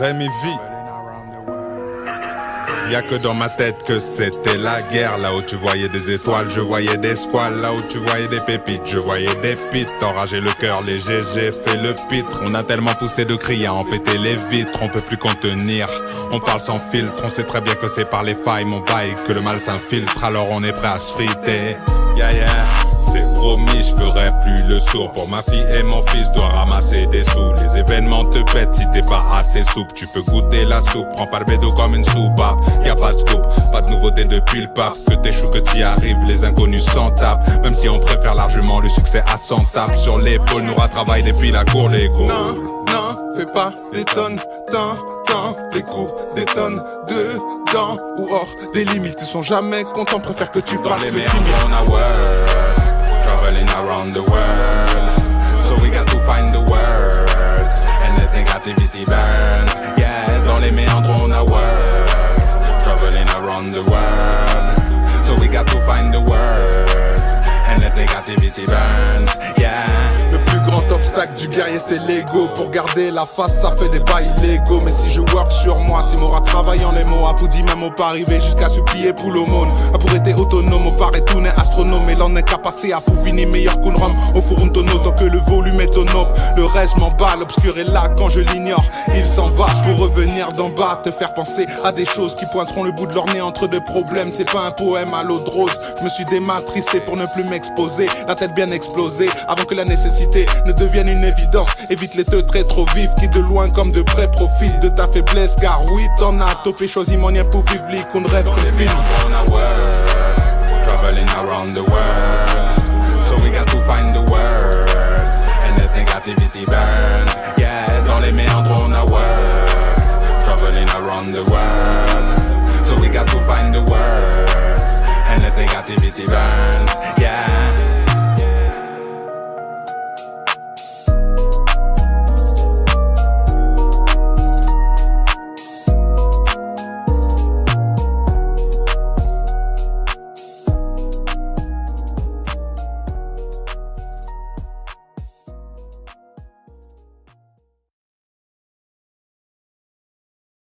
Rémi V. Y'a que dans ma tête que c'était la guerre. Là où tu voyais des étoiles, je voyais des squales. Là où tu voyais des pépites, je voyais des pites. Enragé le cœur, les GG fait le pitre. On a tellement poussé de cris à en péter les vitres. On peut plus contenir, on parle sans filtre. On sait très bien que c'est par les failles, mon bail, que le mal s'infiltre. Alors on est prêt à se friter. Yeah yeah, c'est promis, je ferai plus le sourd. Pour ma fille et mon fils, dois ramasser des sous. Les événements te pètent si t'es pas assez souple. Tu peux goûter la soupe, prends pas le bédo comme une soupape. Y'a pas de scoop, pas de nouveauté depuis le pape. Que t'échoues, que t'y arrives, les inconnus s'en tapent. Même si on préfère largement le succès à 100 tapes. Sur l'épaule, nous travaille depuis la cour, les coups. Non, fais pas des tonnes, les coups détonnent dedans ou hors des limites. Ils sont jamais contents, préfèrent que tu fasses le timide. On a world, traveling around the world. So we got to find the word, and the negativity burns. Yeah, dans les méandres on a world, traveling around the world. So we got to find the word, and the negativity burns. Yeah. Le plus grand obstacle du guerrier c'est l'ego. Pour garder la face ça fait des bails illégaux. Mais si je work sur moi, si m'aura travaillé en les mots. A Poudi même au pas arrivé jusqu'à supplier pour l'aumône. A pour être autonome, au paraît tout n'est astronome. Et l'on est qu'à passer à Pouvini meilleur qu'une rhum. Au four un tonneau tant que le volume est au nope. Le reste m'emballe, l'obscur est là quand je l'ignore. Il s'en va pour revenir d'en bas. Te faire penser à des choses qui pointeront le bout de leur nez entre deux problèmes. C'est pas un poème à l'eau de rose. Je me suis dématricé pour ne plus m'exposer. La tête bien explosée avant que la nécessité ne devienne une évidence. Évite les deux traits trop vifs qui de loin comme de près profitent de ta faiblesse. Car oui t'en as topé, choisis mon lien pour vivre qu'on rêve qu'on film. On a world, traveling around the world.